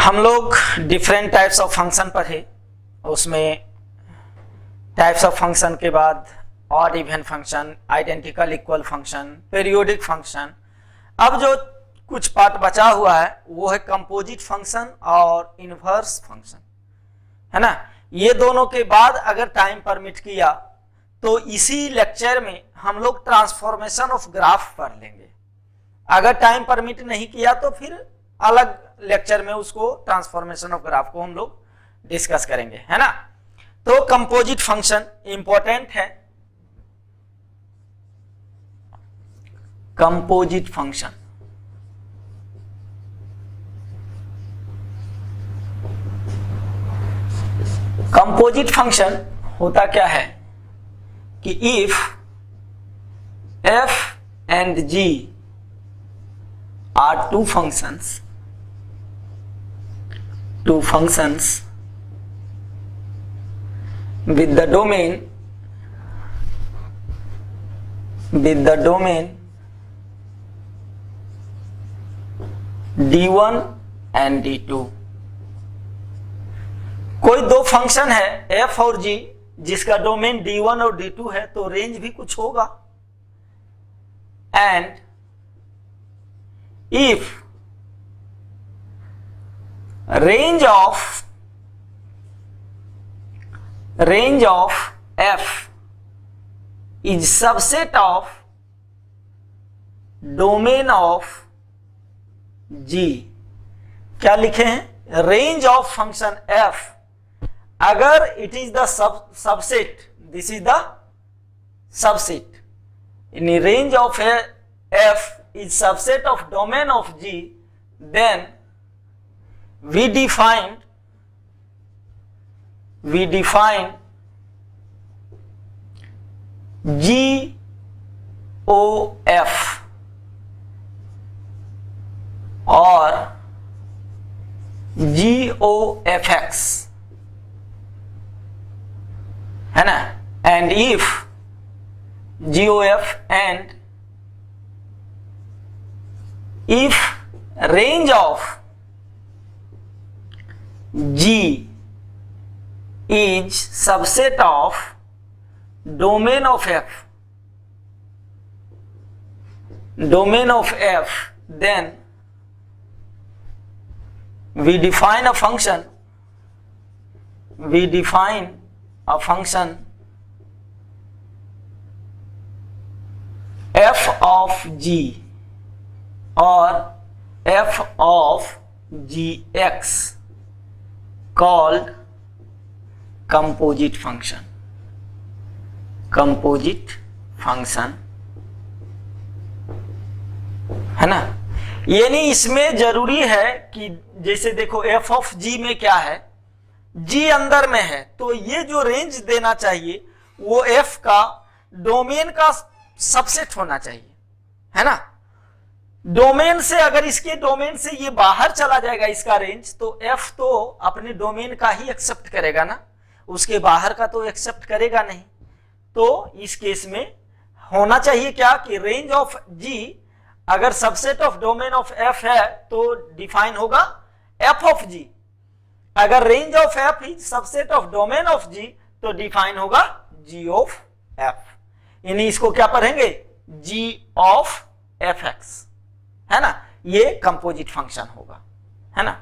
हम लोग different types of function पढ़े, उसमें टाइप्स ऑफ फंक्शन के बाद odd even function, identical equal function, periodic function. अब जो कुछ पार्ट बचा हुआ है वो है कंपोजिट फंक्शन और इनवर्स फंक्शन, है ना। ये दोनों के बाद अगर टाइम परमिट किया तो इसी लेक्चर में हम लोग ट्रांसफॉर्मेशन ऑफ ग्राफ पढ़ लेंगे। अगर टाइम परमिट नहीं किया तो फिर अलग लेक्चर में उसको ट्रांसफॉर्मेशन ऑफ ग्राफ को हम लोग डिस्कस करेंगे, है ना। तो कंपोजिट फंक्शन इंपॉर्टेंट है। कंपोजिट फंक्शन कंपोजिट फंक्शन होता क्या है कि if f and g are two functions with the domain d1 and d2। कोई दो फंक्शन है f और g जिसका डोमेन d1 और d2 है, तो रेंज भी कुछ होगा। And if range of f is subset of domain of g। क्या लिखे हैं? रेंज ऑफ फंक्शन f अगर it is the subset, this is the subset, यानी range of f is subset of domain of g, then we define GOF और GOFX, है ना। And if GOF and if range of G is subset of domain of f, then we define a function f of g or f of gx called composite function। है ना। यानी इसमें जरूरी है कि जैसे देखो f ऑफ g में क्या है, g अंदर में है, तो ये जो रेंज देना चाहिए वो f का डोमेन का सबसेट होना चाहिए, है ना। डोमेन से अगर इसके डोमेन से ये बाहर चला जाएगा इसका रेंज, तो f तो अपने डोमेन का ही एक्सेप्ट करेगा ना, उसके बाहर का तो एक्सेप्ट करेगा नहीं। तो इस केस में होना चाहिए क्या कि रेंज ऑफ g अगर subset of domain of f है तो डिफाइन होगा f ऑफ g। अगर range of f is subset of domain of g तो डिफाइन होगा g ऑफ f। यानी इसको क्या पढ़ेंगे? g ऑफ fx, है ना। ये कंपोजिट फंक्शन होगा, है ना।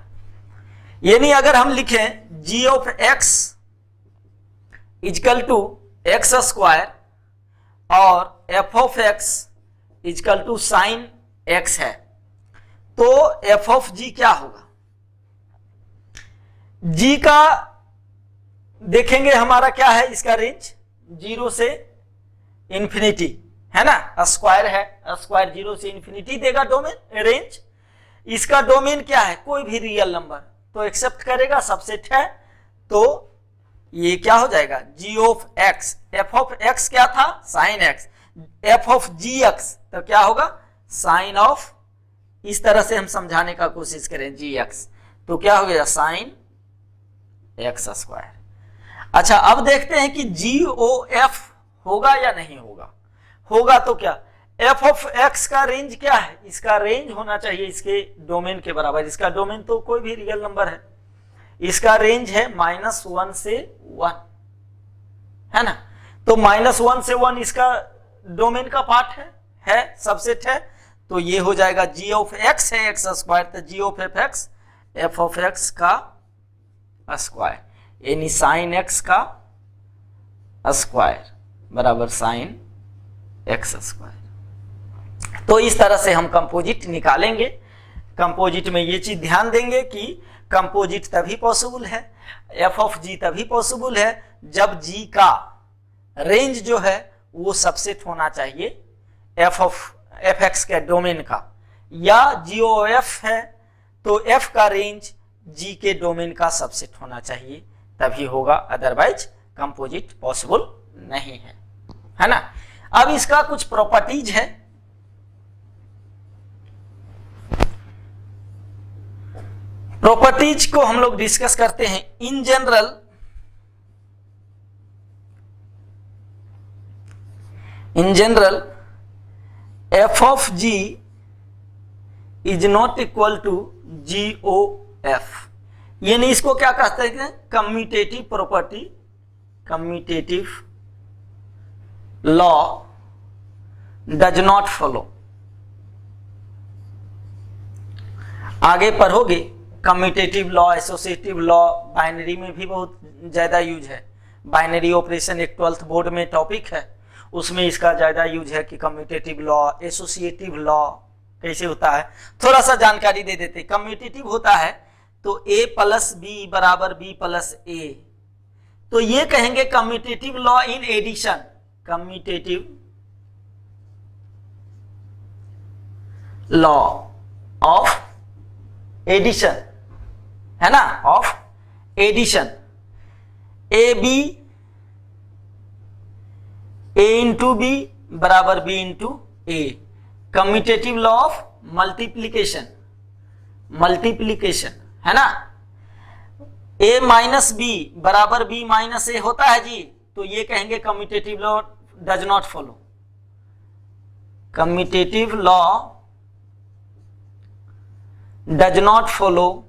यानी अगर हम लिखें g of x is equal to x square और f of x is equal to sine x है, तो f ऑफ g क्या होगा? g का देखेंगे हमारा क्या है, इसका रेंज 0 से इंफिनिटी, है ना। स्क्वायर है, स्क्वायर 0 से इंफिनिटी देगा डोमेन रेंज। इसका डोमेन क्या है? कोई भी रियल नंबर तो एक्सेप्ट करेगा, सबसेट है, तो ये क्या हो जाएगा? g of x। f of x क्या था? Sine x। f of gx तो क्या होगा? साइन ऑफ, इस तरह से हम समझाने का कोशिश करें gx, तो क्या हो गया? Sine x square. अच्छा, अब देखते हैं कि GOF होगा या नहीं होगा। होगा तो क्या? एफ ऑफ एक्स का रेंज क्या है, इसका रेंज होना चाहिए इसके डोमेन के बराबर। इसका डोमेन तो कोई भी रियल नंबर है, इसका रेंज है -1 से 1, है ना। तो -1 से 1 इसका डोमेन का पार्ट है सबसेट है। तो ये हो जाएगा जी ऑफ एक्स है एक्स स्क्वायर, तो जी ऑफ एफ ऑफ एक्स का स्क्वायर, यानी साइन एक्स का स्क्वायर बराबर साइन एक्स स्क्वायर। तो इस तरह से हम कंपोजिट निकालेंगे। कंपोजिट में ये चीज ध्यान देंगे कि कंपोजिट तभी पॉसिबल है, एफ ऑफ जी तभी पॉसिबल है जब जी का रेंज जो है वो सबसेट होना चाहिए एफ एक्स के डोमेन का, या जी ओ एफ है तो एफ का रेंज जी के डोमेन का सबसेट होना चाहिए, तभी होगा, अदरवाइज कंपोजिट पॉसिबल नहीं है ना। अब इसका कुछ प्रॉपर्टीज है। प्रॉपर्टीज को हम लोग डिस्कस करते हैं। In general f of g is not equal to g o f, यानी इसको क्या कहते हैं, commutative property, commutative law does not follow. आगे पढ़ोगे commutative law, associative law binary में भी बहुत ज्यादा यूज है। बाइनरी ऑपरेशन एक 12th बोर्ड में टॉपिक है, उसमें इसका ज्यादा यूज है कि कम्यूटेटिव लॉ, एसोसिएटिव लॉ कैसे होता है, थोड़ा सा जानकारी दे देते। कम्यूटेटिव होता है तो a प्लस बी बराबर b प्लस ए, तो ये कहेंगे commutative law in addition, commutative law of addition, है ना, of addition. A b a into b बराबर b into a. Commutative law of multiplication, multiplication, है ना। a माइनस बी बराबर b माइनस ए होता है जी, तो ये कहेंगे commutative law does not follow. Commutative law does not follow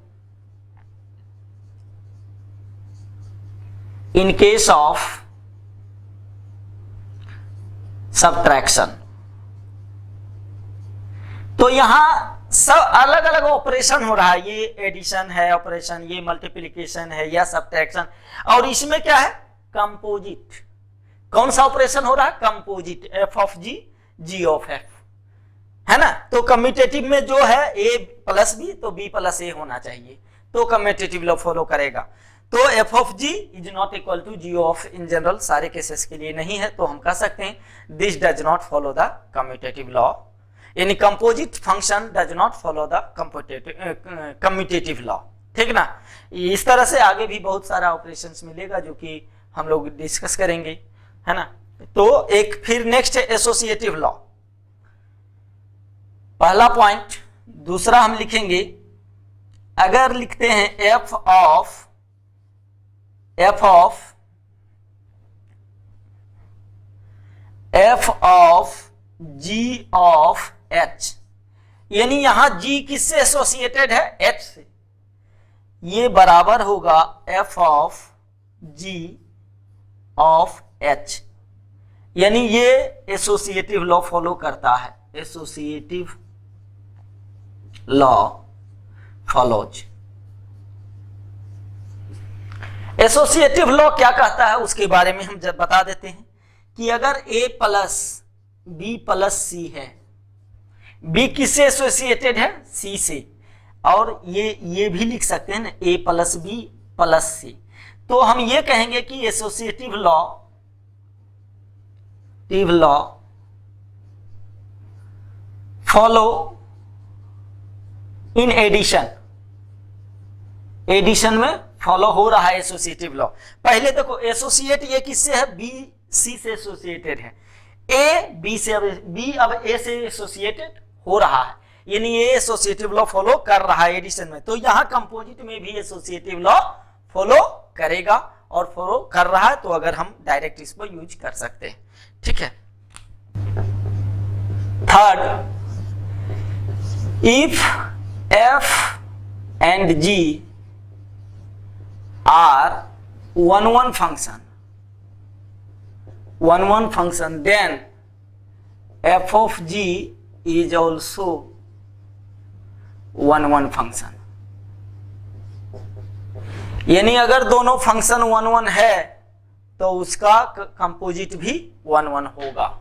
in case of subtraction. तो यहां सब अलग अलग ऑपरेशन हो रहा है, ये एडिशन है ऑपरेशन, ये मल्टीप्लिकेशन है या सब्ट्रैक्शन, और इसमें क्या है, कंपोजिट। कौन सा ऑपरेशन हो रहा है, composite, f of g g of f, है ना। तो कम्यूटेटिव में जो है a प्लस बी तो b प्लस ए होना चाहिए, तो कम्यूटेटिव लॉ फॉलो करेगा। तो f of g is not equal to g of, in general सारे केसेस के लिए नहीं है, तो हम कह सकते हैं this does not follow the commutative law, यानी composite function does not follow the commutative law, ठीक ना। इस तरह से आगे भी बहुत सारा ऑपरेशंस मिलेगा जो कि हम लोग डिस्कस करेंगे, है ना। तो एक फिर नेक्स्ट है एसोसिएटिव लॉ, पहला पॉइंट। दूसरा हम लिखेंगे, अगर लिखते हैं f of g of h, यानी यहां जी किससे एसोसिएटेड है, एच से, ये बराबर होगा f of g of h, यानी ये एसोसिएटिव लॉ फॉलो करता है, associative law follows. Associative law क्या कहता है उसके बारे में हम जब बता देते हैं कि अगर a प्लस बी प्लस सी है, b किससे एसोसिएटेड है, c से, और ये भी लिख सकते हैं ना, a plus b plus c, तो हम ये कहेंगे कि associative law follow in addition, addition में फॉलो हो रहा है एसोसिएटिव लॉ। पहले देखो एसोसिएट ये किससे है, बी सी से एसोसिएटेड है, ए बी से, अब बी अब ए से एसोसिएटेड हो रहा है, यानी ये एसोसिएटिव लॉ फॉलो कर रहा है एडिशन में, तो यहां कंपोजिट में भी एसोसिएटिव लॉ फॉलो करेगा और फॉलो कर रहा है, तो अगर हम डायरेक्ट इसको यूज कर सकते हैं, ठीक है। Third, if f and g are one function, then f of g is also one function. यानी अगर दोनों फंक्शन 1 1 है तो उसका कंपोजिट भी 1 1 होगा.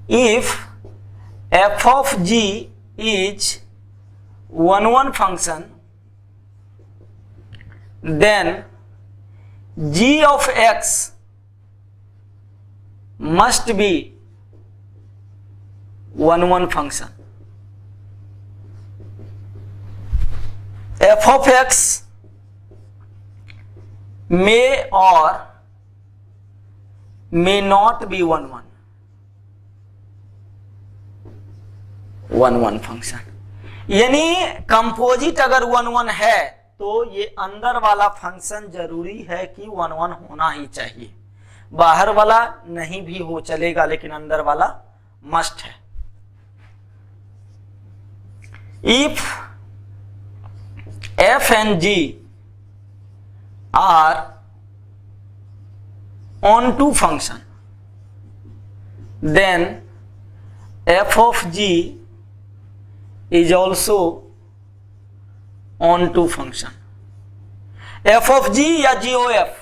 If f of g is 1 1 function, then g of x must be 1 1 function. f of x may or may not be 1 1 function. यानी composite अगर 1 1 है तो ये अंदर वाला फंक्शन जरूरी है कि 1 1 होना ही चाहिए. बाहर वाला नहीं भी हो चलेगा, लेकिन अंदर वाला मस्ट है. If f and g are onto function, then f of g is also onto function. f of g या g o f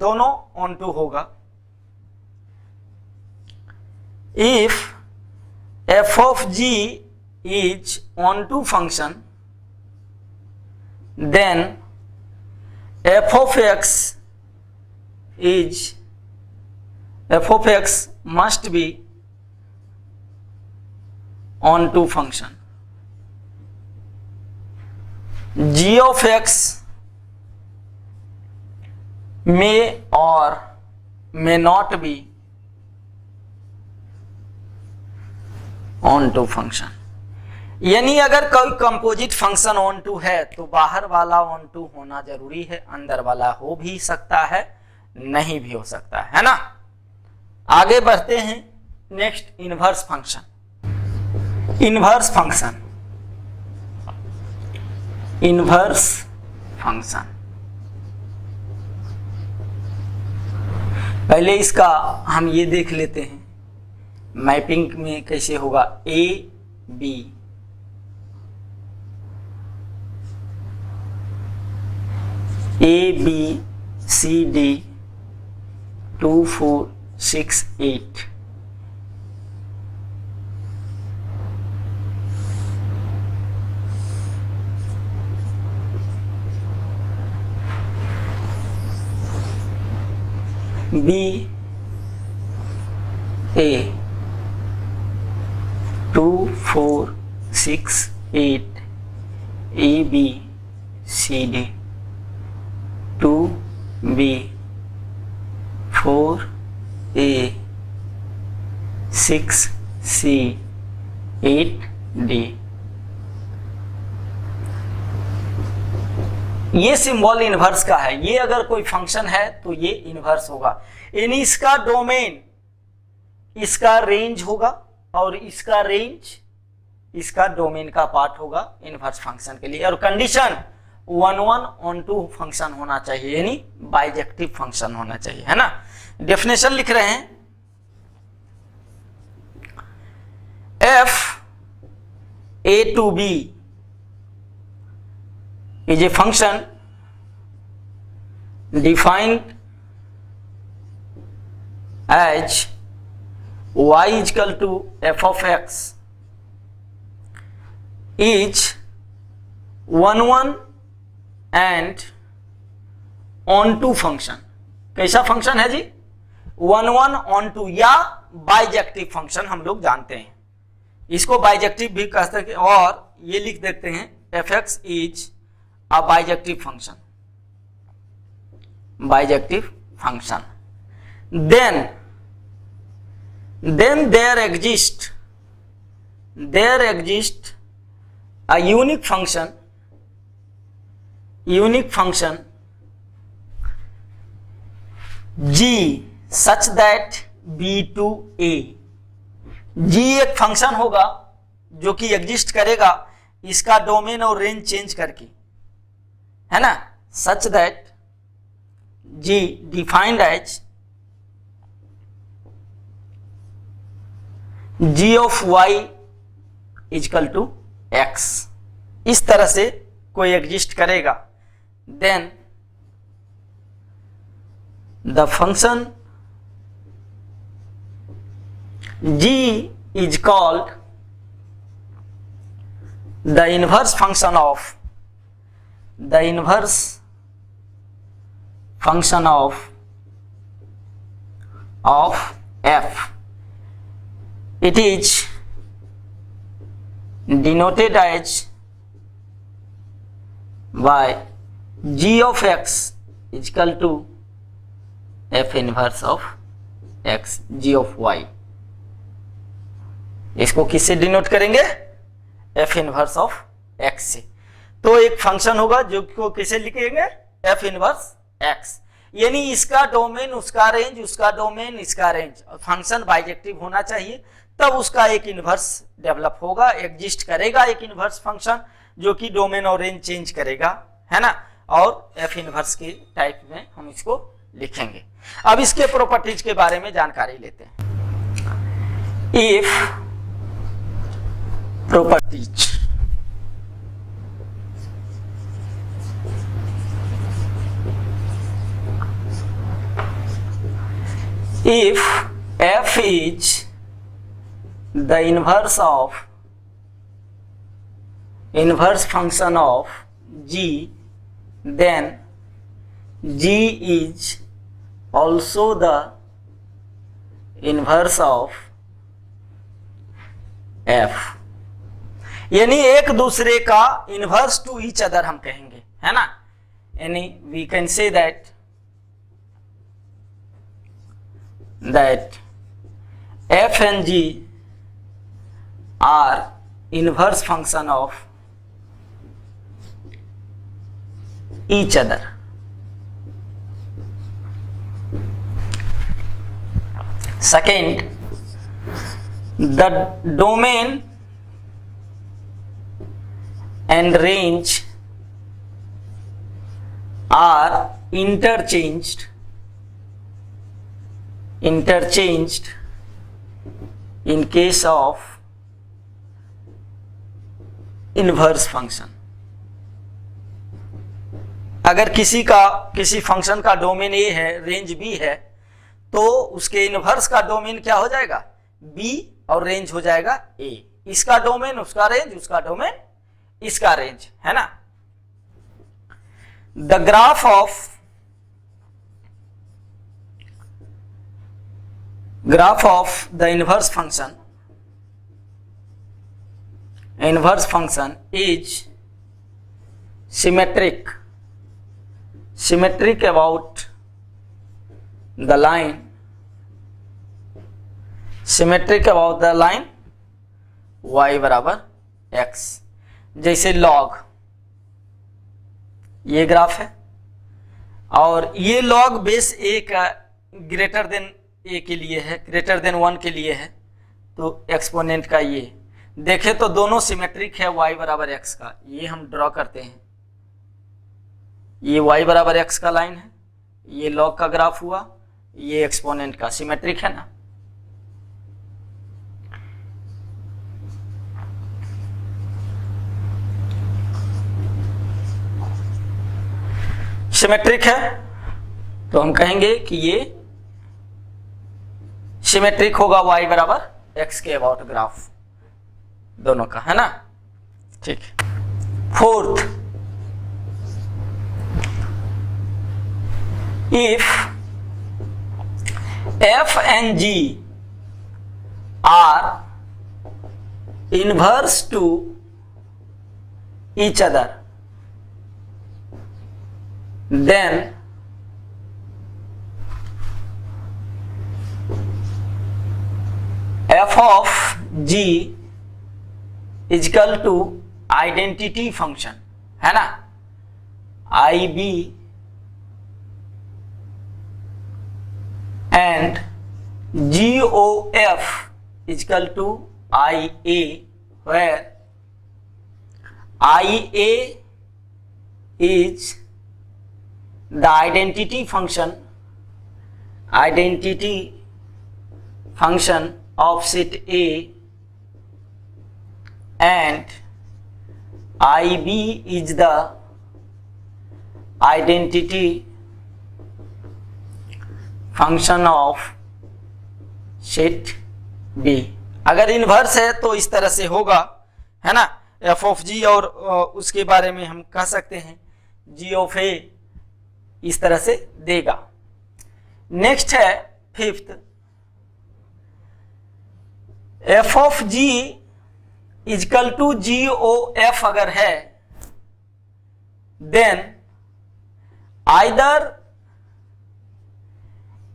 दोनों onto होगा. if f of g is onto function, then f of x must be onto function. g of x may or may not be onto function. यानी अगर कोई composite function on to है तो बाहर वाला on to होना जरूरी है, अंदर वाला हो भी सकता है, नहीं भी हो सकता है ना. आगे बढ़ते हैं. Next, inverse function. Inverse function पहले इसका हम ये देख लेते हैं मैपिंग में कैसे होगा. A b, A B C D 2 4 6 8. B A 2 4 6 8 A B C D 2 B 4 A 6 C 8 D. ये सिंबल इनवर्स का है. ये अगर कोई फंक्शन है तो ये इनवर्स होगा. यानी इसका डोमेन इसका रेंज होगा और इसका रेंज इसका डोमेन का पार्ट होगा इनवर्स फंक्शन के लिए. और कंडीशन 1 1 onto फंक्शन होना चाहिए, यानी बाइजेक्टिव फंक्शन होना चाहिए, है ना. डेफिनेशन लिख रहे हैं. f a to b is a function defined as y is equal to f of x is 1 1 and onto function. कैसा फंक्शन है जी? 1 1 ऑन टू या बाइजेक्टिव फंक्शन हम लोग जानते हैं. इसको बाइजेक्टिव भी कह सकते हैं. और ये लिख देते हैं F x is a bijective function. Bijective function. Then there exist a unique function g such that B to ए। जी एक फंक्शन होगा जो कि एग्जिस्ट करेगा इसका डोमेन और रेंज चेंज करके, है ना, such that g defined as g of y is equal to x, इस तरह से कोई एग्जिस्ट करेगा, then the function g is called the inverse function of f. It is denoted as by g of x is equal to f inverse of x, g of y. इसको किससे denote करेंगे? F inverse of x से। तो एक function होगा जो को किसे लिखेंगे? एफ इनवर्स एक्स, यानी इसका डोमेन उसका रेंज, उसका डोमेन इसका रेंज, फंक्शन बाइजेक्टिव होना चाहिए, तब उसका एक इनवर्स डेवलप होगा, एग्जिस्ट करेगा एक इनवर्स फंक्शन जो कि डोमेन और रेंज चेंज करेगा, है ना, और एफ इनवर्स के टाइप में हम इसको लिखेंगे। अब इसके प्रॉपर्टीज के बारे में जानकारी लेते हैं। If properties, if f is the inverse function of g, then g is also the inverse of f, यानी एक दूसरे का इनवर्स टू ईच अदर हम कहेंगे, है ना, यानी we can say that f and g are inverse function of each other. Second, the domain and range are interchanged in case of inverse function। अगर किसी फंक्शन का डोमेन ए है, range B है, तो उसके इनवर्स का डोमेन क्या हो जाएगा? बी, और रेंज हो जाएगा ए। इसका डोमेन उसका रेंज, उसका डोमेन इसका रेंज, है ना। The graph of the inverse function is symmetric about the line y बराबर x। जैसे लॉग, ये ग्राफ है और ये लॉग बेस ए का ग्रेटर देन ए के लिए है, ग्रेटर देन 1 के लिए है, तो एक्सपोनेंट का ये देखे तो दोनों सिमेट्रिक है y बराबर x का। ये हम ड्रॉ करते हैं, ये y बराबर x का लाइन है, ये लॉग का ग्राफ हुआ, ये एक्सपोनेंट का, सिमेट्रिक है ना। सिमेट्रिक है तो हम कहेंगे कि ये सिमेट्रिक होगा y बराबर x के अबाउट ग्राफ दोनों का, है ना, ठीक। Fourth, if f and g are inverse to each other, then f of g is equal to identity function, है ना, IB, and GOF equal to IA, where IA is the identity function of set A, and IB is the identity function of set B। अगर inverse है तो इस तरह से होगा, है ना, f ऑफ g, और उसके बारे में हम कह सकते हैं g ऑफ a इस तरह से देगा। नेक्स्ट है fifth, f of g is equal to GOF अगर है, देन आइदर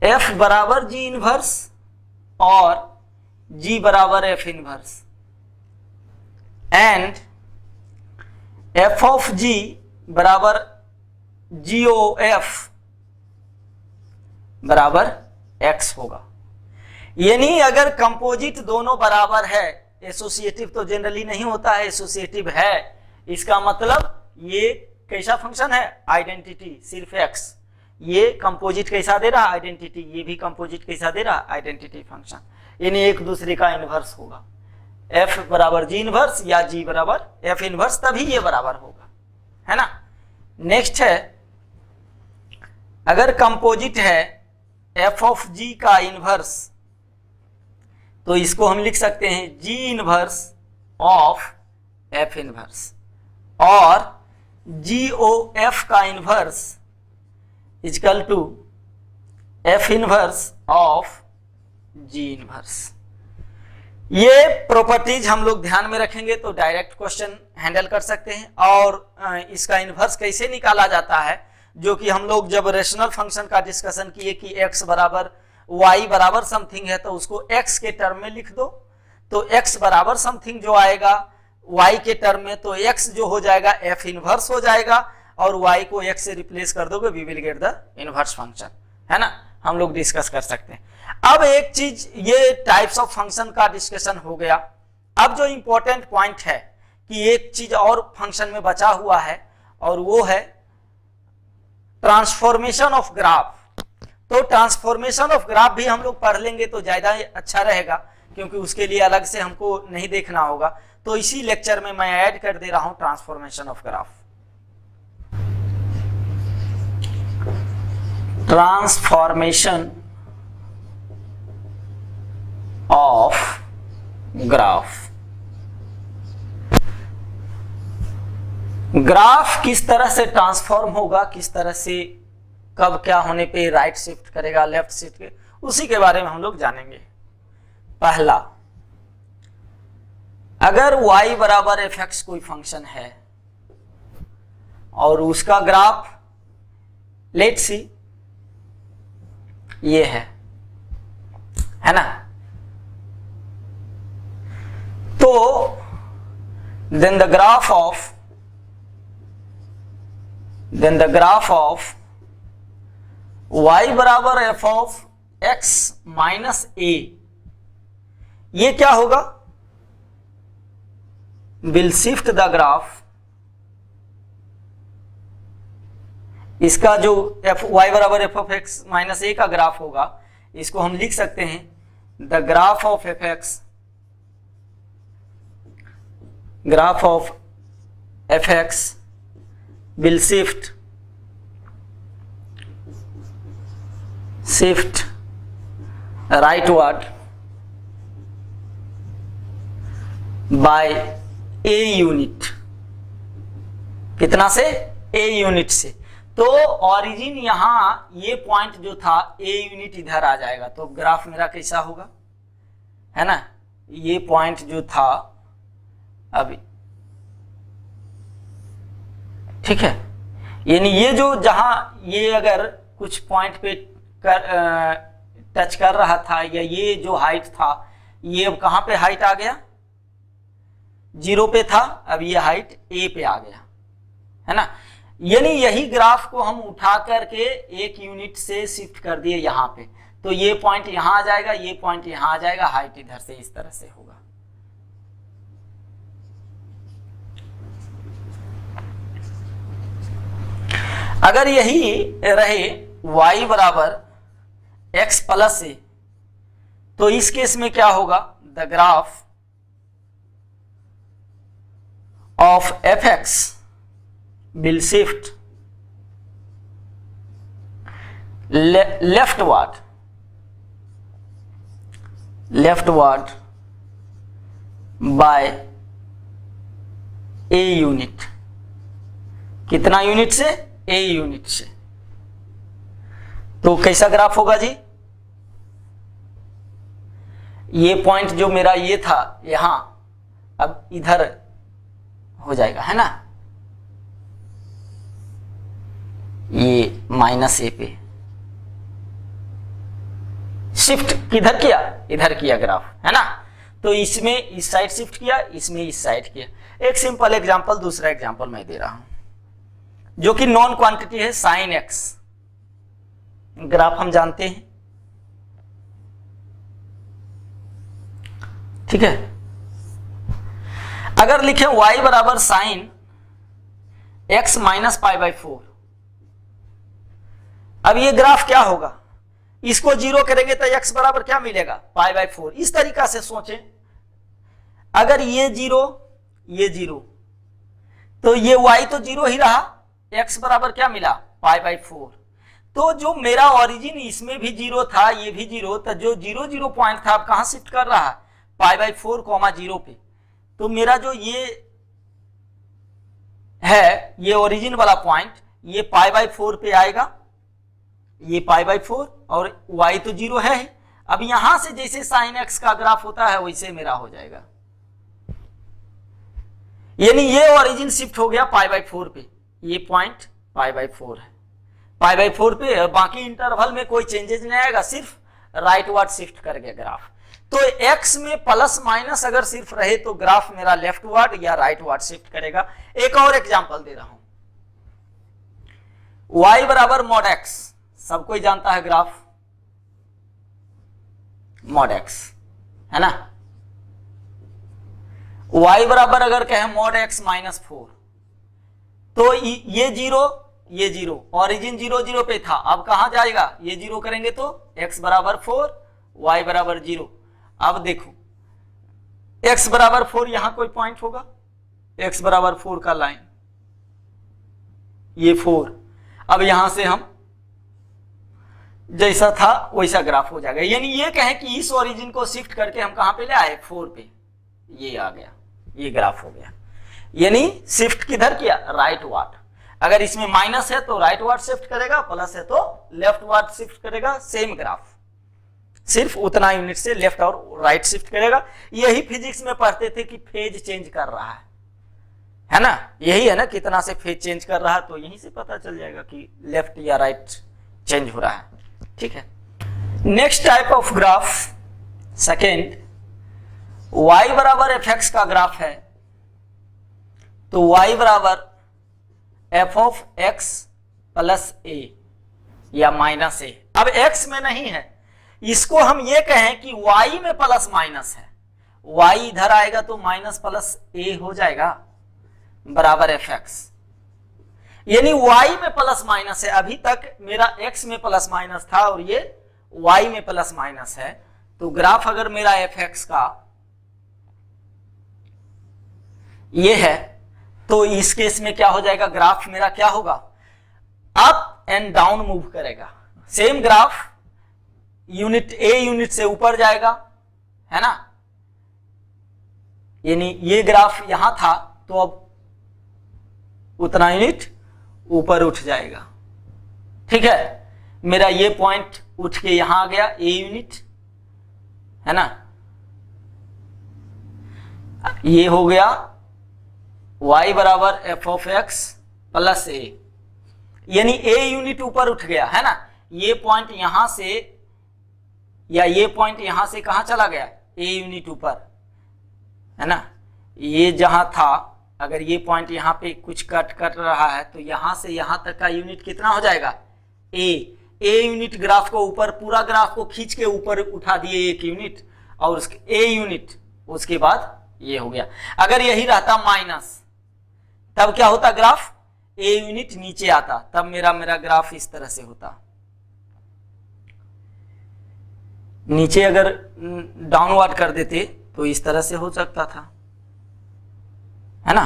f बराबर g इनवर्स और g बराबर f inverse, and f of g बराबर GOF बराबर x होगा। यानी अगर कंपोजिट दोनों बराबर है, एसोसिएटिव तो जनरली नहीं होता है, एसोसिएटिव है, इसका मतलब ये कैसा फंक्शन है, आइडेंटिटी सिर्फ x, ये कंपोजिट कैसा दे रहा, आइडेंटिटी, ये भी कंपोजिट कैसा दे रहा, आइडेंटिटी फंक्शन, यानी एक दूसरे का इनवर्स होगा। f बराबर g इनवर्स या g बराबर f इनवर्स, तभी ये बराबर होगा, है ना। नेक्स्ट है, अगर कंपोजिट है f ऑफ g का इनवर्स, तो इसको हम लिख सकते हैं g inverse of f inverse, और GOF का inverse equal to f inverse of g inverse. ये प्रॉपर्टीज हम लोग ध्यान में रखेंगे तो डायरेक्ट क्वेश्चन हैंडल कर सकते हैं। और इसका इनवर्स कैसे निकाला जाता है, जो कि हम लोग जब रेशनल फंक्शन का डिस्कशन किए कि x बराबर y बराबर समथिंग है तो उसको x के टर्म में लिख दो, तो x बराबर समथिंग जो आएगा y के टर्म में, तो x जो हो जाएगा f इनवर्स हो जाएगा, और y को x से रिप्लेस कर दोगे, we will get the inverse function, है ना। हम लोग डिस्कस कर सकते हैं। अब एक चीज, ये टाइप्स ऑफ फंक्शन का डिस्कशन हो गया। अब जो इंपॉर्टेंट पॉइंट है कि एक चीज और फंक्शन में बचा हुआ है, और वो है ट्रांसफॉर्मेशन ऑफ ग्राफ। तो ट्रांसफॉर्मेशन ऑफ ग्राफ भी हम लोग पढ़ लेंगे तो ज्यादा अच्छा रहेगा, क्योंकि उसके लिए अलग से हमको नहीं देखना होगा। तो इसी लेक्चर में मैं ऐड कर दे रहा हूं transformation of graph. Transformation of graph. Graph किस तरह से ट्रांसफॉर्म होगा, किस तरह से, कब क्या होने पे राइट शिफ्ट करेगा, लेफ्ट शिफ्ट के, उसी के बारे में हम लोग जानेंगे। पहला, अगर y बराबर fx कोई फंक्शन है और उसका ग्राफ लेट्स सी ये है ना, तो then the graph of y बराबर f of x minus a, ये क्या होगा, will shift the graph, इसका जो y बराबर f of x minus a का ग्राफ होगा, इसको हम लिख सकते हैं the graph of fx will shift rightward by a unit. कितना से, a यूनिट से। तो ओरिजिन यहां ये पॉइंट जो था a यूनिट इधर आ जाएगा, तो ग्राफ मेरा कैसा होगा, है ना। ये पॉइंट जो था अभी, ठीक है, यानी ये जो जहां ये अगर कुछ पॉइंट पे टच कर रहा था, या ये जो हाइट था, ये अब कहां पे हाइट आ गया, 0 पे था, अब ये हाइट a पे आ गया, है ना। यानी यही ग्राफ को हम उठा करके एक यूनिट से शिफ्ट कर दिए यहाँ पे, तो ये पॉइंट यहां आ जाएगा, ये पॉइंट यहां आ जाएगा, हाइट इधर से इस तरह से होगा। अगर यही रहे y बराबर x प्लस ए, तो इस केस में क्या होगा, the graph of fx will shift leftward by a unit. कितना यूनिट से, ए यूनिट से। तो कैसा ग्राफ होगा जी, ये पॉइंट जो मेरा ये था यहां, अब इधर हो जाएगा, है ना, ये माइनस ए पे शिफ्ट किधर किया, इधर किया ग्राफ, है ना। तो इसमें इस साइड शिफ्ट किया, इसमें इस साइड किया। एक सिंपल एग्जांपल, दूसरा एग्जांपल मैं दे रहा हूं जो कि नॉन क्वांटिटी है, साइन एक्स। ग्राफ हम जानते हैं, ठीक है। अगर लिखें y बराबर sine x minus pi by 4, अब ये ग्राफ क्या होगा, इसको जीरो करेंगे तो x बराबर क्या मिलेगा, पाई बाई 4। इस तरीका से सोचें, अगर ये जीरो, ये जीरो, तो ये y तो जीरो ही रहा, x बराबर क्या मिला, पाई बाई 4। तो जो मेरा ओरिजिन इसमें भी जीरो था, ये भी जीरो, तो जो जीरो जीरो पॉइंट था अब कहां शिफ्ट कर रहा है, पाई बाई 4 कॉमा जीरो पे। तो मेरा जो ये है, ये ओरिजिन वाला पॉइंट, ये पाई बाई 4 पे आएगा, ये पाई बाई 4, और y तो जीरो है ही। अब यहां से जैसे साइन x का ग्राफ होता है वैसे मेरा हो जाएगा, यानी ये ओरिजिन शिफ्ट हो गया पाई बाई 4 पे, ये पॉइंट पाई बाई 4 है, पाई बाई 4 पे, और बाकी इंटरवल में कोई चेंजेस नहीं आएगा, सिर्फ राइट वर्ड शिफ्ट कर गया ग्राफ। तो x में प्लस माइनस अगर सिर्फ रहे तो ग्राफ मेरा लेफ्ट वर्ड या राइट वर्ड शिफ्ट करेगा। एक और एग्जांपल दे रहा हूं, y बराबर मॉड x, सब कोई जानता है ग्राफ मॉड x, है ना। y बराबर अगर कहें मॉड x माइनस 4, तो ये जीरो, ये जीरो, ओरिजिन जीरो जीरो पे था, अब कहां जाएगा, ये जीरो करेंगे तो x बराबर 4, y बराबर 0। अब देखो x बराबर 4, यहां कोई पॉइंट होगा, x बराबर 4 का लाइन, ये 4, अब यहां से हम जैसा था वैसा ग्राफ हो जाएगा। यानी ये कहें कि इस ओरिजिन को शिफ्ट करके हम कहां पे ले आए, 4 पे, ये आ गया, ये ग्राफ हो गया। यानी शिफ्ट किधर किया, राइट वार्ड। अगर इसमें माइनस है तो राइट वार्ड शिफ्ट करेगा, प्लस है तो लेफ्ट वार्ड शिफ्ट करेगा, सेम ग्राफ, सिर्फ उतना यूनिट से लेफ्ट और राइट शिफ्ट करेगा। यही फिजिक्स में पढ़ते थे कि फेज चेंज कर रहा है ना, यही है ना, कितना से फेज चेंज कर रहा है, तो यहीं से पता चल जाएगा कि लेफ्ट या राइट चेंज हो रहा है, ठीक है। Next type of graph, second, y बराबर fx का ग्राफ है, तो y बराबर f of x plus a या माइनस a। अब x में नहीं है, इसको हम ये कहें कि y में प्लस माइनस है, y इधर आएगा तो माइनस प्लस a हो जाएगा, बराबर fx। यानी y में प्लस माइनस है, अभी तक मेरा x में प्लस माइनस था और ये y में प्लस माइनस है। तो ग्राफ अगर मेरा fx का ये है, तो इस केस में क्या हो जाएगा, ग्राफ मेरा क्या होगा, अप एंड डाउन मूव करेगा। Same graph, unit a unit से ऊपर जाएगा, है ना, यानी ये ग्राफ यहां था तो अब उतना यूनिट ऊपर उठ जाएगा, ठीक है। मेरा ये पॉइंट उठ के यहां आ गया, ए यूनिट, है ना, ये हो गया y बराबर f of x plus a, यानी a यूनिट ऊपर उठ गया, है ना। ये पॉइंट यहां से या ये पॉइंट यहां से कहां चला गया, a यूनिट ऊपर, है ना। ये जहां था, अगर ये पॉइंट यहां पे कुछ कट रहा है तो यहां से यहां तक का यूनिट कितना हो जाएगा, a। ए यूनिट ग्राफ को ऊपर, पूरा ग्राफ को खींच के ऊपर उठा दिए एक यूनिट, और उसके ए यूनिट, उसके बाद ये हो गया। अगर यही रहता माइनस, तब क्या होता, ग्राफ ए यूनिट नीचे आता, तब मेरा ग्राफ इस तरह से होता। नीचे अगर डाउनवर्ड कर देते तो इस तरह से हो सकता था, है ना।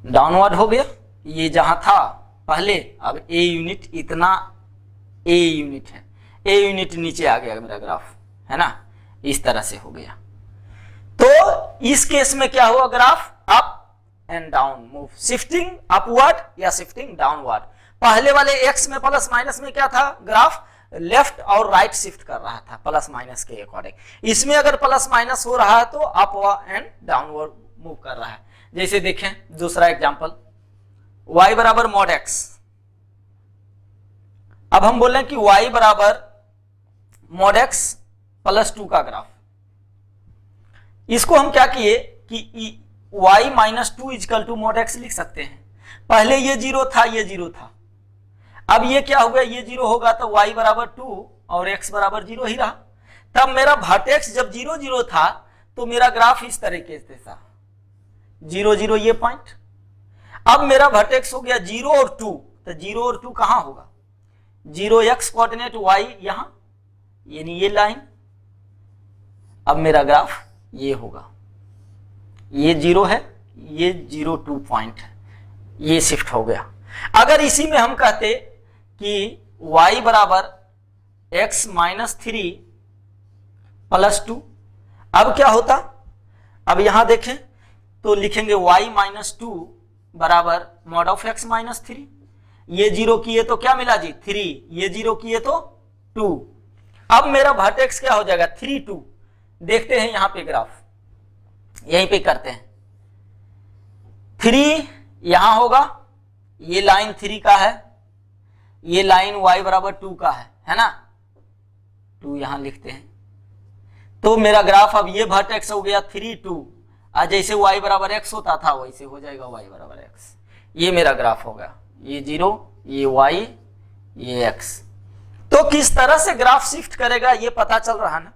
डाउनवर्ड हो गया, ये जहां था पहले, अब ए यूनिट, इतना ए यूनिट है, ए यूनिट नीचे आ गया मेरा ग्राफ, है ना, इस तरह से हो गया। तो इस केस में क्या हुआ, graph up and down move, shifting upward या शिफ्टिंग डाउनवर्ड। पहले वाले एक्स में प्लस माइनस में क्या था, ग्राफ लेफ्ट और राइट शिफ्ट कर रहा था प्लस माइनस के अकॉर्डिंग। इसमें अगर प्लस माइनस हो रहा है तो अप एंड डाउनवर्ड मूव कर रहा है। जैसे देखें दूसरा एग्जांपल, y बराबर मॉड एक्स। अब हम बोल रहे हैं कि y बराबर मॉड एक्स प्लस 2 का ग्राफ। इसको हम क्या किए कि y minus 2 is equal to mod x लिख सकते हैं। पहले ये 0 था, ये 0 था, अब ये क्या हो गया, ये 0 होगा तो y बराबर 2 और x बराबर 0 ही रहा। तब मेरा वर्टेक्स जब 0 0 था तो मेरा ग्राफ इस तरीके से था, 0 0 ये पॉइंट। अब मेरा वर्टेक्स हो गया 0 और 2, तो 0 और 2 कहां होगा, 0 x कोऑर्डिनेट y यहां, यानी ये लाइन। अब मेरा ग्राफ ये होगा, ये 0 है, ये 0 2 पॉइंट है, ये शिफ्ट हो गया। अगर इसी में हम कहते कि y बराबर x माइनस 3 प्लस 2, अब क्या होता, अब यहां देखें तो लिखेंगे y माइनस 2 बराबर मॉड ऑफ x माइनस 3। ये 0 किए तो क्या मिला जी, 3, ये 0 किए तो 2। अब मेरा वर्टेक्स क्या हो जाएगा, 3 2। देखते हैं यहां पे ग्राफ, यहीं पे करते हैं। 3 यहां होगा, ये लाइन 3 का है, ये लाइन y बराबर 2 का है ना, 2 यहां लिखते हैं। तो मेरा ग्राफ अब ये वर्टेक्स हो गया 3 2, आज जैसे y बराबर x होता था वैसे हो जाएगा y बराबर x। ये मेरा ग्राफ होगा, ये 0, ये y, ये x। तो किस तरह से ग्राफ शिफ्ट करेगा ये पता चल रहा ना।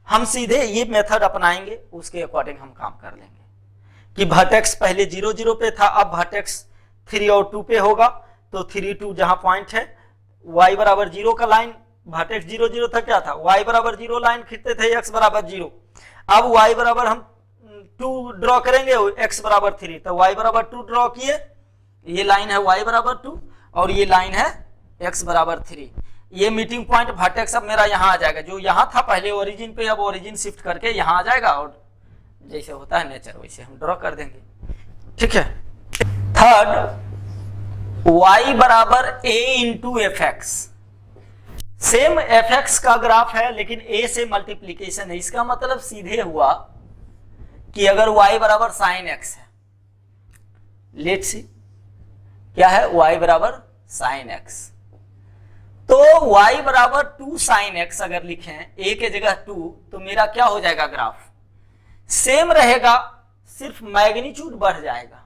हम सीधे ये मेथड अपनाएंगे, उसके अकॉर्डिंग हम काम कर लेंगे कि वर्टेक्स पहले 0 0 पे था, अब वर्टेक्स 3 और 2 पे होगा। तो 3 2 जहां पॉइंट है, y बराबर 0 का लाइन, वर्टेक्स 0 0 था, क्या था, y बराबर 0 लाइन खींचते थे, x बराबर 0। अब y बराबर हम 2 ड्रॉ करेंगे, x बराबर 3, तो y बराबर 2 ड्रॉ किए, ये लाइन है y बराबर 2 और ये लाइन है x बराबर 3। ये मीटिंग पॉइंट वर्टेक्स अब मेरा यहाँ आ जाएगा, जो यहाँ था पहले ओरिजिन पे, अब ओरिजिन शिफ्ट करके यहाँ आ जाएगा, और जैसे होता है नेचर वैसे हम ड्रॉ कर देंगे, ठीक है। थर्ड, y बराबर a into F x. Same F x का ग्राफ है लेकिन a से मल्टीप्लीकेशन है। इसका मतलब सीधे हुआ कि अगर y बराबर साइन एक्स है, लेट्स सी क्या है, y बराबर साइन एक्स, तो y बराबर 2 साइन एक्स अगर लिखें a के जगह 2, तो मेरा क्या हो जाएगा, ग्राफ सेम रहेगा, सिर्फ मैग्नीट्यूड बढ़ जाएगा।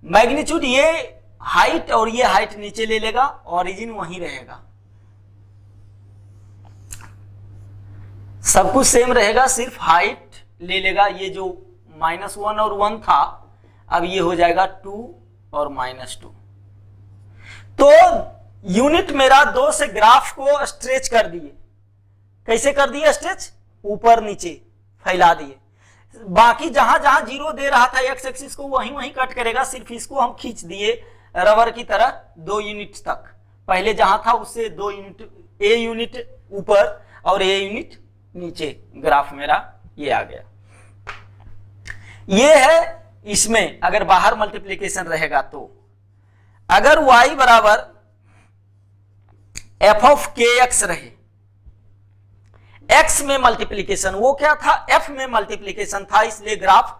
मैग्नीट्यूड ये हाइट और ये हाइट नीचे ले लेगा, ओरिजिन वहीं रहेगा, सब कुछ सेम रहेगा, सिर्फ हाइट ले लेगा। ये जो -1 और 1 था, अब ये हो जाएगा 2 और -2। तो यूनिट मेरा 2 से ग्राफ को स्ट्रेच कर दिए। कैसे कर दिए स्ट्रेच, ऊपर नीचे फैला दिए। बाकी जहां जहां 0 दे रहा था एक्स एक्सिस को, वहीं वहीं कट करेगा, सिर्फ इसको हम खींच दिए रबर की तरह 2 यूनिट तक। पहले जहां था उससे 2 यूनिट, a यूनिट ऊपर और a यूनिट नीचे, ग्राफ मेरा ये आ गया। ये है इसमें अगर बाहर मल्टीप्लीकेशन रहेगा तो। अगर y बराबर एफ ऑफ के एक्स रहे, x में मल्टीप्लीकेशन, वो क्या था, f में मल्टीप्लीकेशन था, इसलिए ग्राफ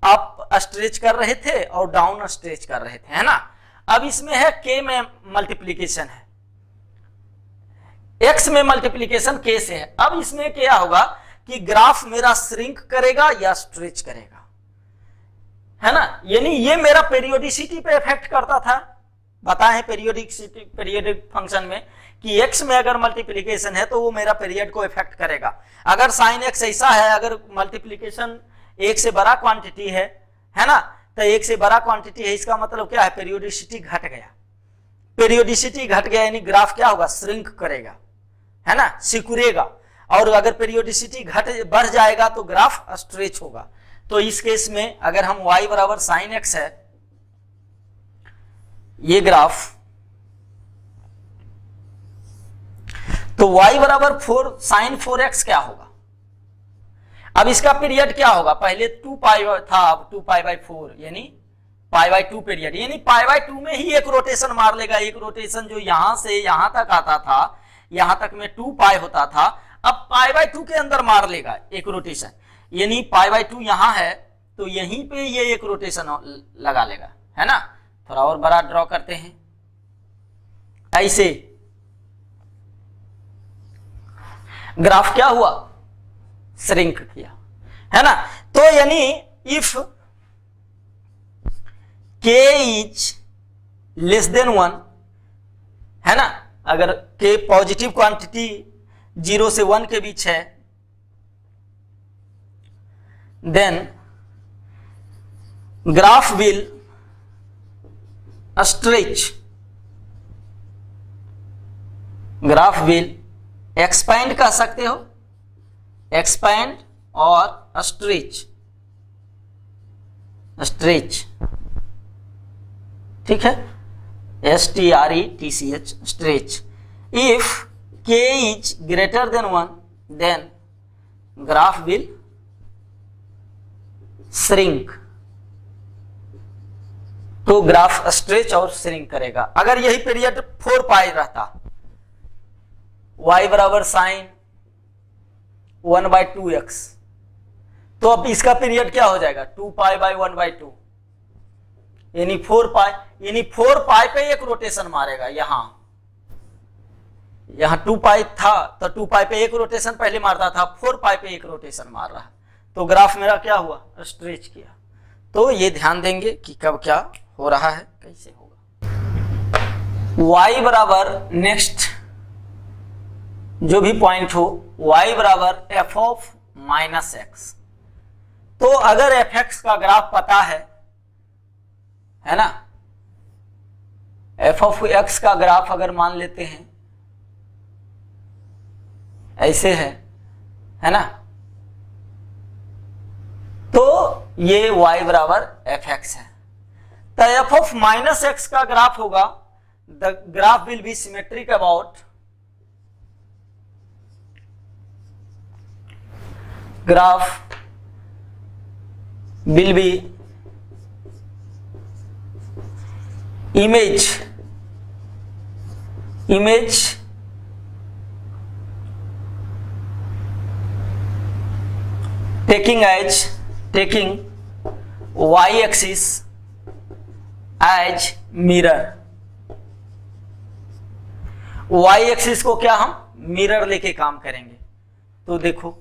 अप स्ट्रेच कर रहे थे और डाउन स्ट्रेच कर रहे थे, है ना। अब इसमें है k में मल्टीप्लीकेशन है, x में मल्टीप्लीकेशन k से है। अब इसमें क्या होगा कि ग्राफ मेरा श्रिंक करेगा या स्ट्रेच करेगा, है ना। यानी ये मेरा पेरियोडिसिटी पे इफेक्ट करता था, बताएं पेरियोडिक फंक्शन में कि x में अगर मल्टीप्लीकेशन है तो वो मेरा पीरियड को इफेक्ट करेगा। अगर साइन x ऐसा है, अगर मल्टीप्लीकेशन एक से बड़ा क्वांटिटी है ना, तो एक से बड़ा क्वांटिटी है, इसका मतलब क्या है, पीरियोडिसिटी घट गया। पीरियोडिसिटी घट गया यानी ग्राफ क्या होगा, श्रिंक करेगा, है ना, सिकुड़ेगा। और अगर पीरियोडिसिटी बढ़ जाएगा तो ग्राफ स्ट्रेच होगा। तो इस केस में अगर हम y बराबर साइन x है, ये ग्राफ, तो y बराबर 4 साइन 4x क्या होगा। अब इसका पीरियड क्या होगा, पहले 2 पाई था, अब 2 पाई बाई 4 यानी पाई बाई 2 पीरियड, यानी पाई बाई 2 में ही एक रोटेशन मार लेगा। एक रोटेशन जो यहां से यहां तक आता था, यहां तक में 2 पाई होता था, अब पाई बाई 2 के अंदर मार लेगा एक रोटेशन, यानी पाई बाई 2 यहां है तो यहीं पे ये एक रोटेशन लगा लेगा, है ना। थोड़ा और बड़ा ड्रॉ करते हैं, ऐसे ग्राफ क्या हुआ, श्रिंक किया, है ना। तो यानी if k is less than 1, है ना, अगर k पॉजिटिव क्वांटिटी 0 से 1 के बीच है, then graph will stretch, graph will expand कह सकते हो, एक्सपैंड और स्ट्रेच, स्ट्रेच, ठीक है, STRETCH, stretch. If k is greater than 1 then graph will shrink, तो ग्राफ स्ट्रेच और श्रिंक करेगा। अगर यही पीरियड 4 पाई रहता, y बराबर साइन 1/2x, तो अब इसका पीरियड क्या हो जाएगा, 2 पाई बाई 1/2, यानी 4 पाई, यानी 4 पाई पे एक रोटेशन मारेगा। यहां 2 पाई था तो 2 पाई पे एक रोटेशन पहले मारता था, 4 पाई पे एक रोटेशन मार रहा है, तो ग्राफ मेरा क्या हुआ, स्ट्रेच किया। तो ये ध्यान देंगे कि कब क्या हो रहा है, कैसे होगा। y बराबर नेक्स्ट जो भी पॉइंट हो, y बराबर f ऑफ माइनस एक्स। तो अगर fx का ग्राफ पता है ना, f ऑफ x का ग्राफ अगर मान लेते हैं ऐसे है ना, तो ये y बराबर fx है। तो f ऑफ माइनस एक्स का ग्राफ होगा, the graph will B symmetric about, graph will B image taking y axis as mirror। y axis को क्या हम मिरर लेके काम करेंगे। तो देखो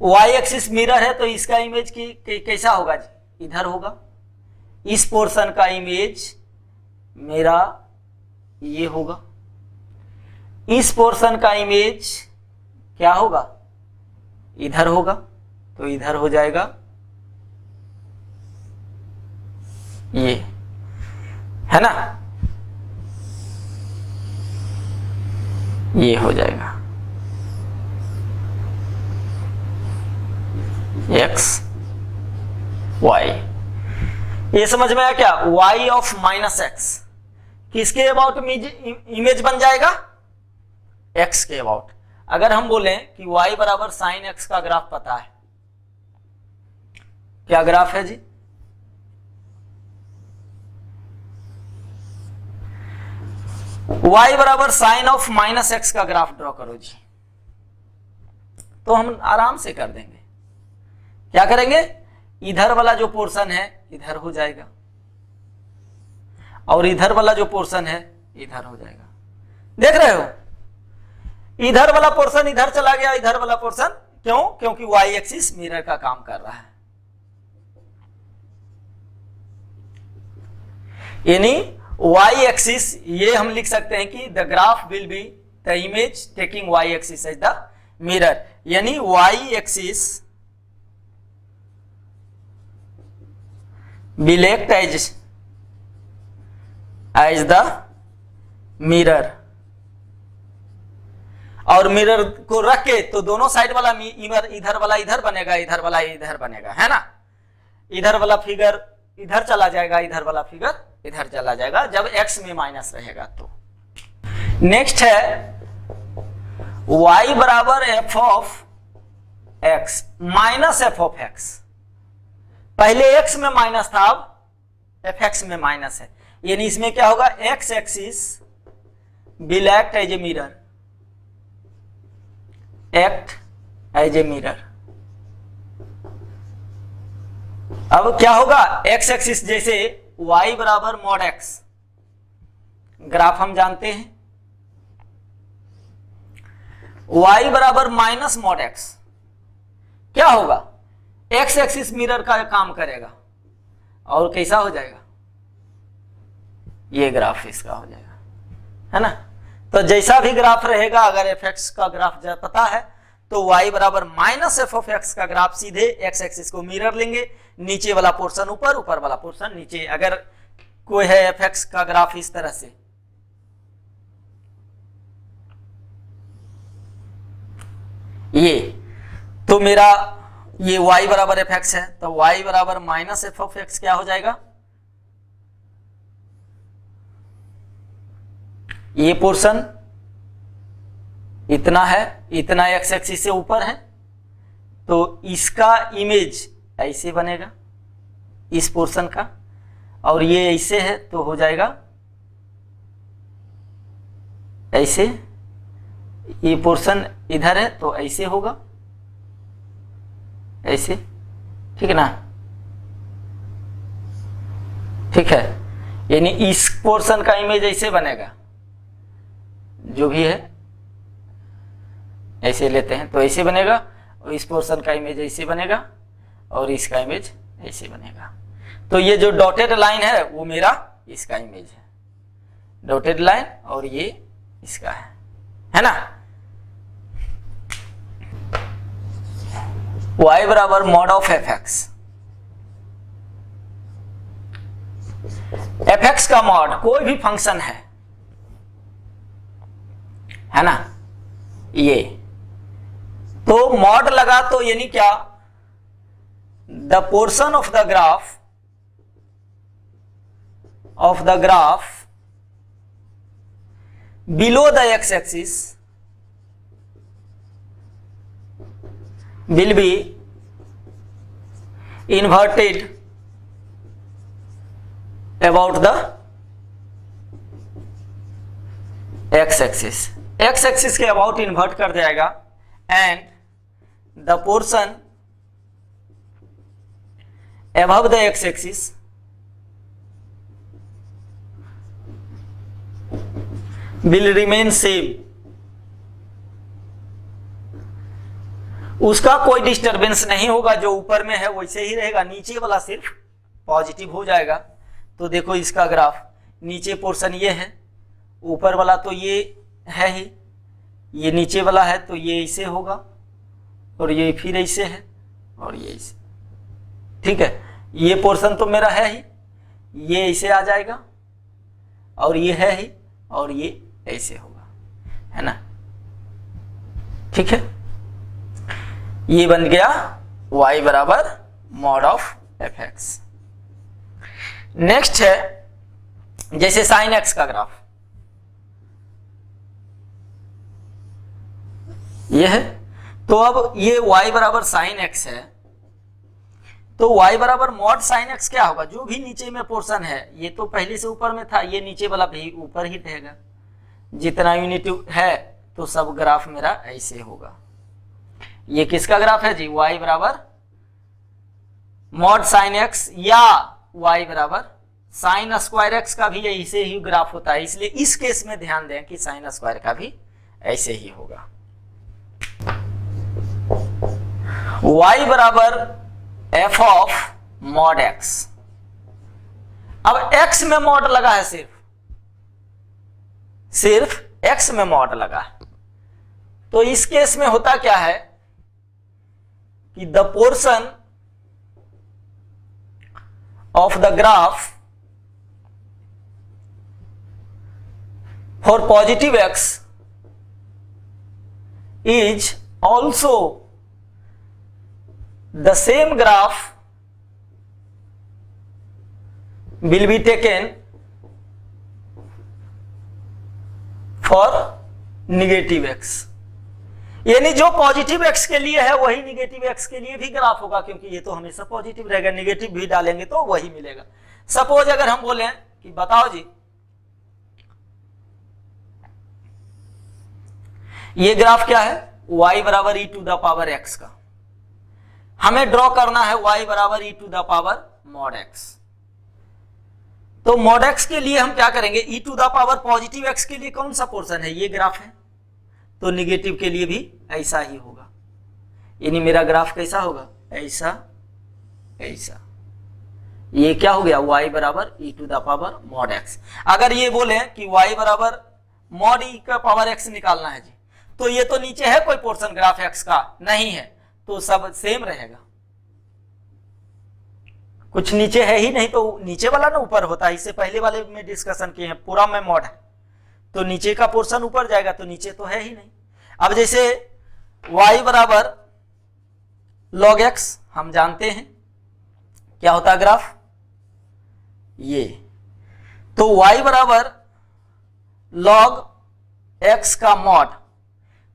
y एक्सिस मिरर है तो इसका इमेज कैसा होगा जी, इधर होगा। इस पोर्शन का इमेज मेरा ये होगा, इस पोर्शन का इमेज क्या होगा, इधर होगा, तो इधर हो जाएगा ये, है ना, ये हो जाएगा x y। ये समझ में आया क्या, y ऑफ माइनस एक्स किसके अबाउट इमेज बन जाएगा, x के अबाउट। अगर हम बोलें कि y बराबर साइन x का ग्राफ पता है, क्या ग्राफ है जी, y बराबर साइन ऑफ माइनस एक्स का ग्राफ ड्रॉ करो जी, तो हम आराम से कर देंगे। क्या करेंगे, इधर वाला जो पोर्शन है इधर हो जाएगा और इधर वाला जो पोर्शन है इधर हो जाएगा। देख रहे हो, इधर वाला पोर्शन इधर चला गया, इधर वाला पोर्शन, क्यों, क्योंकि y एक्सिस मिरर का काम कर रहा है। यानी वाई एक्सिस, ये हम लिख सकते हैं कि the graph will be the image taking y axis as the mirror, यानी y axis will act as the mirror, और मिरर को रख के तो दोनों साइड वाला इधर वाला इधर बनेगा, इधर वाला इधर बनेगा, है ना। इधर वाला फिगर इधर चला जाएगा, इधर वाला फिगर इधर चला जाएगा जब x में माइनस रहेगा तो। नेक्स्ट है y बराबर F of x minus F of x। पहले x में माइनस था, अब fx में माइनस है, यानी इसमें क्या होगा, x axis will act as a mirror, act as a mirror. अब क्या होगा, x एक्सिस जैसे y बराबर मॉड x, ग्राफ हम जानते हैं, y बराबर माइनस मॉड x, क्या होगा, x एक्सिस मिरर का काम करेगा और कैसा हो जाएगा, ये ग्राफ इसका हो जाएगा, है ना। तो जैसा भी ग्राफ रहेगा, अगर एफ एक्स का ग्राफ पता है तो y बराबर माइनस एफ ऑफ एक्स का ग्राफ सीधे x एक्सिस को मिरर लेंगे, नीचे वाला पोर्शन ऊपर, ऊपर वाला पोर्शन नीचे। अगर कोई है एफ एक्स का ग्राफ इस तरह से, ये तो मेरा ये y बराबर एफ एक्स है, तो y बराबर माइनस एफ ऑफ एक्स क्या हो जाएगा, ये पोर्शन इतना है, इतना x एक्सिस से ऊपर है, तो इसका इमेज ऐसे बनेगा इस पोर्शन का, और ये ऐसे है तो हो जाएगा ऐसे, ये पोर्शन इधर है तो ऐसे होगा, ऐसे, ठीक है ना, ठीक है। यानी इस पोर्शन का इमेज ऐसे बनेगा, जो भी है ऐसे लेते हैं तो ऐसे बनेगा, और इस पोर्शन का इमेज ऐसे बनेगा, और इसका इमेज ऐसे बनेगा। तो ये जो डॉटेड लाइन है वो मेरा इसका इमेज है, डॉटेड लाइन, और ये इसका है ना। y बराबर mod of F x, F x का मॉड कोई भी फंक्शन है ना, ये तो मॉड लगा तो यानी क्या, the portion of the graph below the x axis will be inverted about the x axis, x axis के अबाउट इन्वर्ट कर जाएगा, and the portion above the x axis will remain same, उसका कोई disturbance नहीं होगा, जो ऊपर में है वैसे ही रहेगा, नीचे वाला सिर्फ पॉजिटिव हो जाएगा। तो देखो इसका ग्राफ, नीचे पोर्शन ये है, ऊपर वाला तो ये है ही, ये नीचे वाला है तो ये ऐसे होगा, और ये फिर ऐसे है, और ये ऐसे, ठीक है। ये पोर्शन तो मेरा है ही, ये ऐसे आ जाएगा, और ये है ही, और ये ऐसे होगा, है ना, ठीक है। ये बन गया y बराबर mod of F x. Next है जैसे साइन एक्स का ग्राफ, ये है, तो अब ये y बराबर साइन एक्स है, तो y बराबर मॉड साइन एक्स क्या होगा, जो भी नीचे में पोर्शन है, ये तो पहले से ऊपर में था, ये नीचे वाला भी ऊपर ही रहेगा, जितना यूनिट है तो सब ग्राफ मेरा ऐसे होगा। ये किसका ग्राफ है जी, y बराबर मॉड साइन एक्स, या y बराबर साइन स्क्वायर एक्स का भी ऐसे ही ग्राफ होता है, इसलिए इस केस में ध्यान दें कि साइन स्क्वायर का भी ऐसे ही होगा। y बराबर f ऑफ मॉड x, अब x में मॉड लगा है सिर्फ, सिर्फ एक्स में मॉड लगा। तो इस केस में होता क्या है कि the portion of the graph for positive x is also the same graph will be taken for negative x। यानी जो पॉजिटिव x के लिए है वही निगेटिव x के लिए भी ग्राफ होगा, क्योंकि ये तो हमेशा पॉजिटिव रहेगा, निगेटिव भी डालेंगे तो वही मिलेगा। सपोज अगर हम बोलें कि बताओ जी ये ग्राफ क्या है, y बराबर e to the power x का, हमें ड्रॉ करना है y बराबर e to the power mod x। तो मॉड x के लिए हम क्या करेंगे, e to the power positive x के लिए कौन सा पोर्शन है, ये ग्राफ है, तो निगेटिव के लिए भी ऐसा ही होगा। यानी मेरा ग्राफ कैसा होगा, ऐसा ऐसा। ये क्या हो गया, y बराबर e to the power mod x। अगर ये बोले कि y बराबर मॉड e का पावर x निकालना है जी, तो ये तो नीचे है कोई पोर्शन ग्राफ x का नहीं है, तो सब सेम रहेगा। कुछ नीचे है ही नहीं, तो नीचे वाला ना ऊपर होता है, इससे पहले वाले में डिस्कशन किए हैं, पूरा में मॉड है तो नीचे का पोर्शन ऊपर जाएगा, तो नीचे तो है ही नहीं। अब जैसे y बराबर log x हम जानते हैं क्या होता है ग्राफ, ये तो y बराबर log x का मॉड,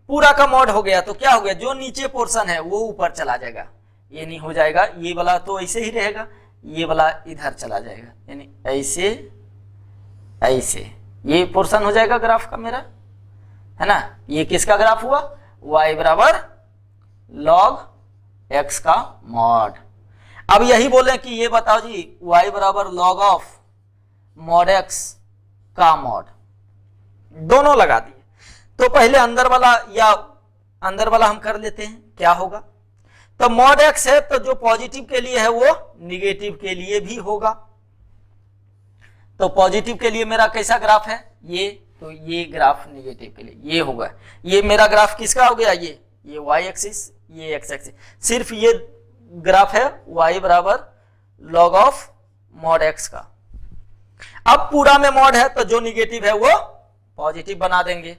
पूरा का मॉड हो गया, तो क्या हो गया, जो नीचे पोर्शन है वो ऊपर चला जाएगा, ये नहीं हो जाएगा, ये वाला तो ऐसे ही रहेगा, ये वाला इधर चला जाएगा, यानी ऐसे ऐसे ये पोर्शन हो जाएगा ग्राफ का मेरा, है ना। ये किसका ग्राफ हुआ, y बराबर log x का मॉड। अब यही बोले कि ये बताओ जी y बराबर log ऑफ मॉड x का मॉड, दोनों लगा दिए। तो पहले अंदर वाला या अंदर वाला हम कर लेते हैं, क्या होगा, तो मॉड x है तो जो पॉजिटिव के लिए है वो निगेटिव के लिए भी होगा। तो पॉजिटिव के लिए मेरा कैसा ग्राफ है, ये, तो ये ग्राफ निगेटिव के लिए ये होगा। ये मेरा ग्राफ किसका हो गया, ये y एक्सिस, ये x एक्सिस, सिर्फ ये ग्राफ है y बराबर log ऑफ मॉड x का। अब पूरा में मॉड है तो जो निगेटिव है वो पॉजिटिव बना देंगे।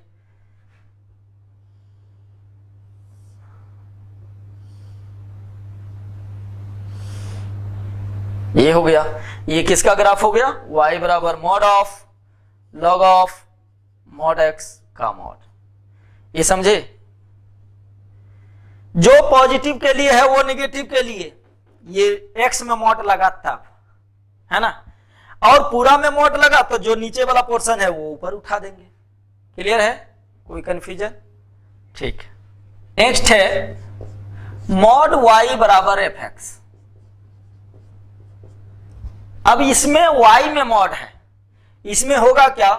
ये हो गया, ये किसका ग्राफ हो गया, y बराबर mod of log of mod x का मॉड। ये समझे, जो पॉजिटिव के लिए है वो निगेटिव के लिए ये x में मॉड लगा था, है ना, और पूरा में मॉड लगा तो जो नीचे वाला पोर्शन है वो ऊपर उठा देंगे। क्लियर है, कोई कंफ्यूजन, ठीक। नेक्स्ट है मॉड y बराबर fx। अब इसमें y में मॉड है, इसमें होगा क्या,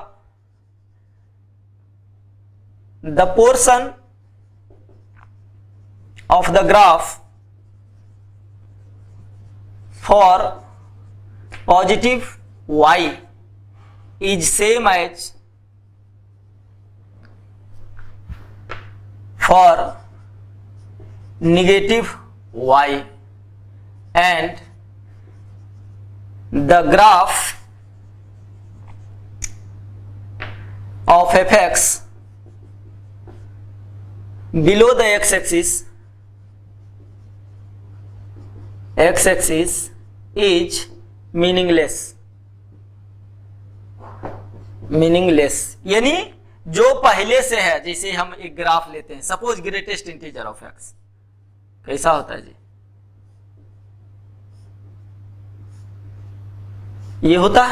the portion of the graph for positive y is same as for negative y and the graph of fx below the x-axis is meaningless। यानी जो पहले से है, जैसे हम एक ग्राफ लेते हैं, suppose greatest integer of x, कैसा होता है जी, ये होता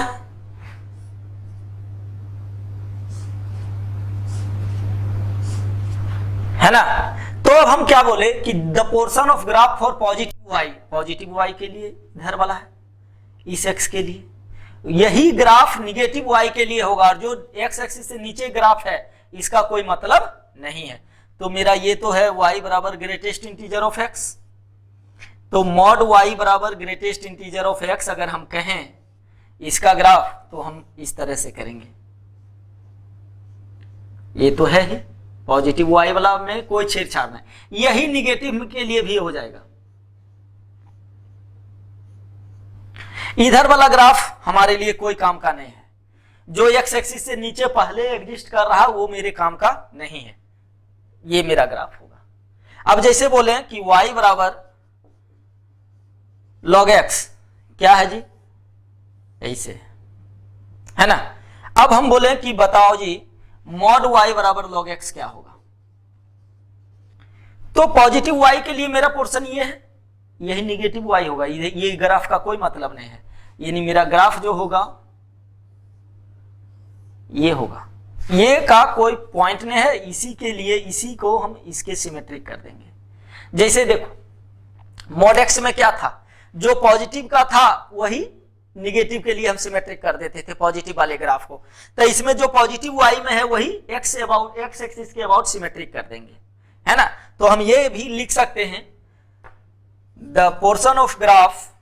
है ना। तो अब हम क्या बोले कि the portion of graph for positive y, positive y के लिए इधर वाला है, इस x के लिए, यही ग्राफ निगेटिव y के लिए होगा, और जो x एक्सिस से नीचे ग्राफ है इसका कोई मतलब नहीं है। तो मेरा ये तो है y बराबर ग्रेटेस्ट इंटीजर ऑफ x, तो मॉड y बराबर ग्रेटेस्ट इंटीजर ऑफ x अगर हम कहें इसका ग्राफ, तो हम इस तरह से करेंगे, ये तो है ही, पॉजिटिव वाई वाला में कोई छेड़छाड़ नहीं। यही निगेटिव के लिए भी हो जाएगा। इधर वाला ग्राफ हमारे लिए कोई काम का नहीं है, जो एक्स एक्सिस से नीचे पहले एग्जिस्ट कर रहा वो मेरे काम का नहीं है, ये मेरा ग्राफ होगा। अब जैसे बोले कि y बराबर log x, क्या है जी, ऐसे है ना। अब हम बोले कि बताओ जी मॉड y बराबर log x क्या होगा। तो पॉजिटिव y के लिए मेरा पोर्शन ये है, यही निगेटिव y होगा। ये ग्राफ का कोई मतलब नहीं है, यानी मेरा ग्राफ जो होगा ये होगा, ये का कोई पॉइंट नहीं है। इसी के लिए इसी को हम इसके सिमेट्रिक कर देंगे। जैसे देखो मॉड x में क्या था, जो पॉजिटिव का था वही निगेटिव के लिए हम सिमेट्रिक कर देते थे पॉजिटिव वाले ग्राफ को। तो इसमें जो पॉजिटिव y में है वही x एक्सिस के अबाउट सिमेट्रिक कर देंगे, है ना। तो हम ये भी लिख सकते हैं the portion of graph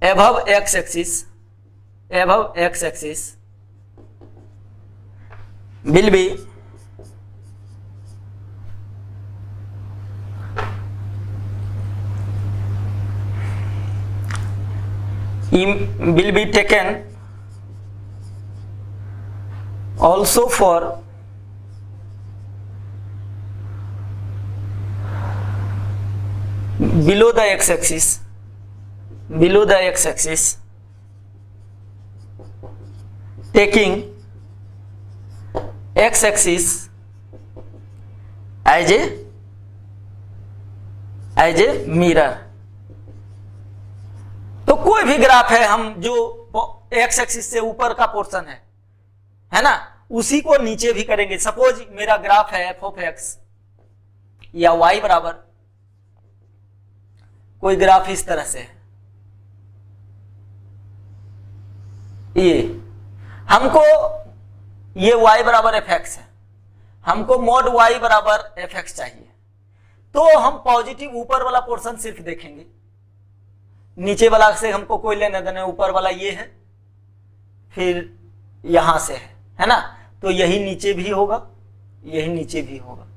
above x axis will be taken also for below the x axis taking x axis as a mirror। तो कोई भी ग्राफ है, हम जो x एक्सिस से ऊपर का पोर्शन है ना, उसी को नीचे भी करेंगे। सपोज मेरा ग्राफ है f ऑफ x या y बराबर कोई ग्राफ इस तरह से है, ये हमको ये y बराबर fx है, हमको मॉड y बराबर fx चाहिए। तो हम पॉजिटिव ऊपर वाला पोर्शन सिर्फ देखेंगे, नीचे वाला से हमको कोई लेना देना। ऊपर वाला ये है, फिर यहां से है ना, तो यही नीचे भी होगा, यही नीचे भी होगा।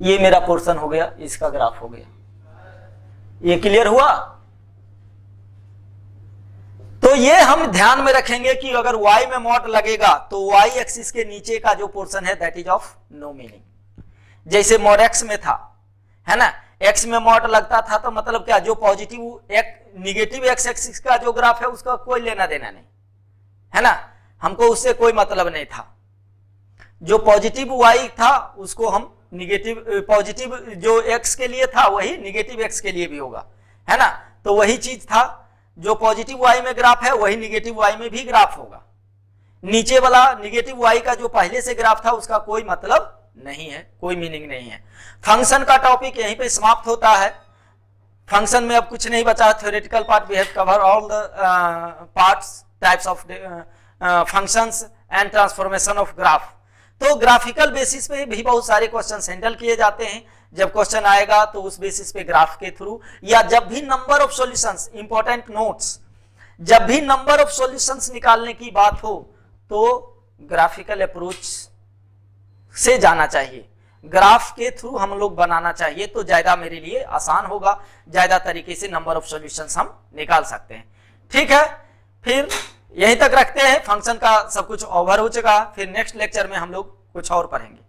ये मेरा पोर्शन हो गया, इसका ग्राफ हो गया। ये क्लियर हुआ। तो ये हम ध्यान में रखेंगे कि अगर y में मॉड लगेगा तो y एक्सिस के नीचे का जो पोर्शन है that is of no meaning. जैसे मॉड x में था, है ना, x में मॉड लगता था तो मतलब क्या, जो पॉजिटिव निगेटिव x एक्सिस का जो ग्राफ है उसका कोई लेना देना नहीं, है ना, हमको उससे कोई मतलब नहीं था। जो पॉजिटिव y था उसको हम निगेटिव, पॉजिटिव जो x के लिए था वही निगेटिव x के लिए भी होगा, है ना। तो वही चीज था, जो पॉजिटिव y में ग्राफ है वही निगेटिव y में भी ग्राफ होगा। नीचे वाला निगेटिव y का जो पहले से ग्राफ था उसका कोई मतलब नहीं है, कोई मीनिंग नहीं है। फंक्शन का टॉपिक यहीं पे समाप्त होता है। फंक्शन में अब कुछ नहीं बचा। Theoretical part we have cover all the parts, types of functions and transformation of graph. तो ग्राफिकल बेसिस पे भी बहुत सारे क्वेश्चंस हैंडल किए जाते हैं। जब क्वेश्चन आएगा तो उस बेसिस पे ग्राफ के थ्रू, या जब भी number of solutions, important notes, जब भी नंबर ऑफ सॉल्यूशंस निकालने की बात हो तो ग्राफिकल अप्रोच से जाना चाहिए, ग्राफ के थ्रू हम लोग बनाना चाहिए, तो ज्यादा मेरे लिए आसान होगा, ज्यादा तरीके से नंबर ऑफ सॉल्यूशंस हम निकाल सकते हैं। ठीक है, फिर यहीं तक रखते हैं। फंक्शन का सब कुछ ओवर हो चुका है, फिर नेक्स्ट लेक्चर में हम लोग कुछ और पढ़ेंगे।